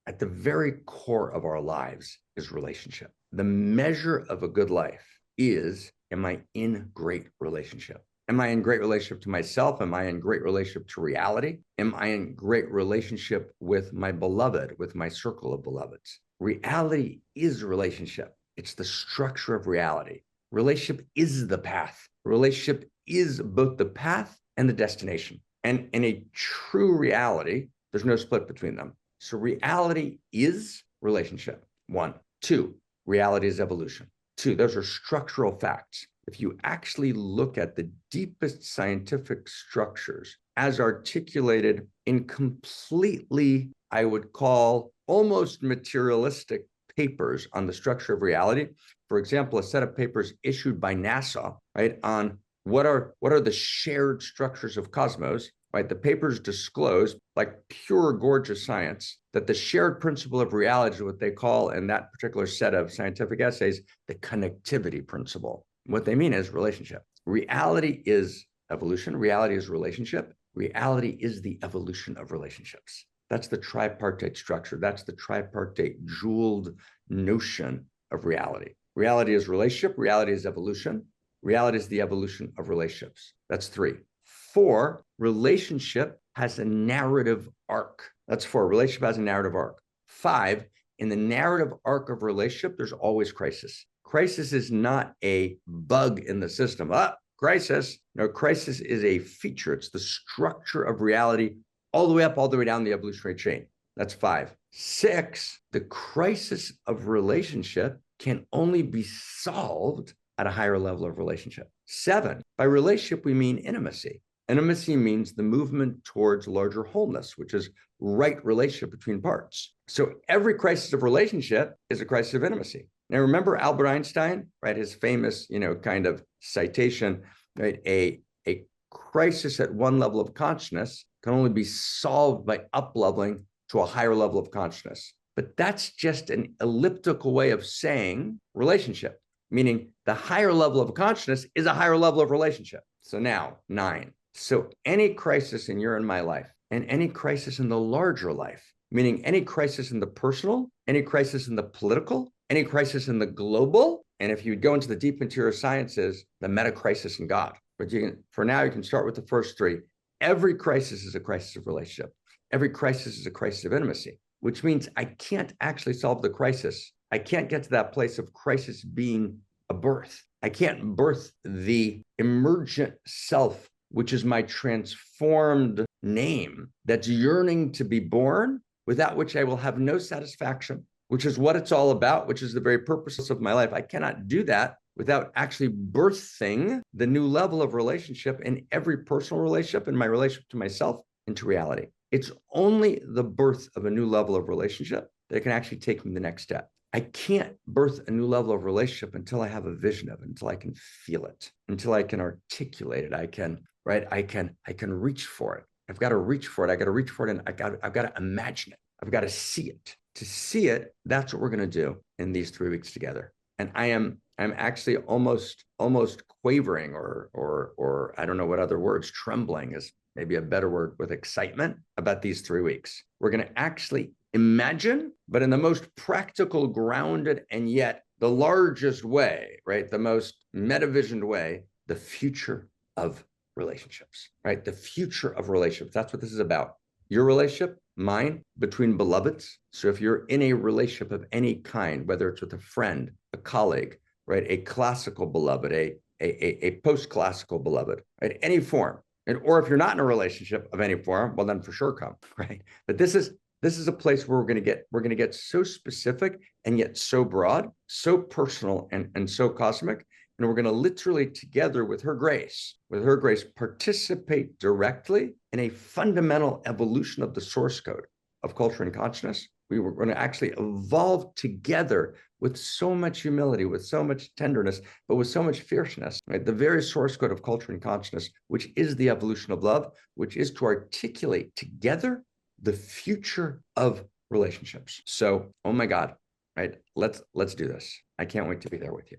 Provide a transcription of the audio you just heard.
at the very core of our lives is relationship. The measure of a good life is, am I in great relationship? Am I in great relationship to myself? Am I in great relationship to reality? Am I in great relationship with my beloved, with my circle of beloveds? Reality is relationship. It's the structure of reality. Relationship is the path. Relationship is both the path and the destination. And in a true reality, there's no split between them. So reality is relationship. 1. 2, reality is evolution. 2, those are structural facts. If you actually look at the deepest scientific structures as articulated in completely, I would call, almost materialistic papers on the structure of reality, for example, a set of papers issued by NASA, right, on what are the shared structures of cosmos, right? The papers disclose, like pure gorgeous science, that the shared principle of reality is what they call, in that particular set of scientific essays, the connectivity principle. What they mean is relationship. Reality is evolution. Reality is relationship. Reality is the evolution of relationships. That's the tripartite structure. That's the tripartite jeweled notion of reality. Reality is relationship. Reality is evolution. Reality is the evolution of relationships. That's 3. 4, relationship has a narrative arc. That's 4. Relationship has a narrative arc. 5, in the narrative arc of relationship, there's always crisis. Crisis is not a bug in the system. Crisis. No, crisis is a feature. It's the structure of reality all the way up, all the way down the evolutionary chain. That's 5. 6, the crisis of relationship can only be solved at a higher level of relationship. 7, by relationship, we mean intimacy. Intimacy means the movement towards larger wholeness, which is right relationship between parts. So every crisis of relationship is a crisis of intimacy. Now, remember Albert Einstein, right? His famous, kind of citation, right? A crisis at one level of consciousness can only be solved by up-leveling to a higher level of consciousness. But that's just an elliptical way of saying relationship, meaning the higher level of consciousness is a higher level of relationship. So now, 9. So any crisis in your and my life, and any crisis in the larger life, meaning any crisis in the personal, any crisis in the political, any crisis in the global, and if you go into the deep interior sciences, the meta crisis in God. But for now, you can start with the first 3. Every crisis is a crisis of relationship. Every crisis is a crisis of intimacy, which means I can't actually solve the crisis. I can't get to that place of crisis being a birth. I can't birth the emergent self, which is my transformed name that's yearning to be born, without which I will have no satisfaction, which is what it's all about, which is the very purpose of my life. I cannot do that without actually birthing the new level of relationship in every personal relationship, in my relationship to myself, into reality. It's only the birth of a new level of relationship that can actually take me the next step. I can't birth a new level of relationship until I have a vision of it, until I can feel it, until I can articulate it. I can reach for it. I've got to reach for it. I got to reach for it, and I've got to imagine it. I've got to see it. To see it, that's what we're going to do in these 3 weeks together. And I'm actually almost quavering, or I don't know what other words, trembling is maybe a better word, with excitement about these 3 weeks. We're going to actually imagine, but in the most practical, grounded, and yet the largest way, right? The most metavisioned way, the future of relationships, right? The future of relationships. That's what this is about. Your relationship, mine, between beloveds. So if you're in a relationship of any kind, whether it's with a friend, a colleague, right? A classical beloved, a post-classical beloved, right? Any form. Or if you're not in a relationship of any form, well, then for sure come, right? But this is a place where we're going to get so specific and yet so broad, so personal and so cosmic. And we're going to literally, together with her grace, participate directly in a fundamental evolution of the source code of culture and consciousness. We were going to actually evolve together with so much humility, with so much tenderness, but with so much fierceness, right? The very source code of culture and consciousness, which is the evolution of love, which is to articulate together the future of relationships. So, oh my God, right? Let's do this. I can't wait to be there with you.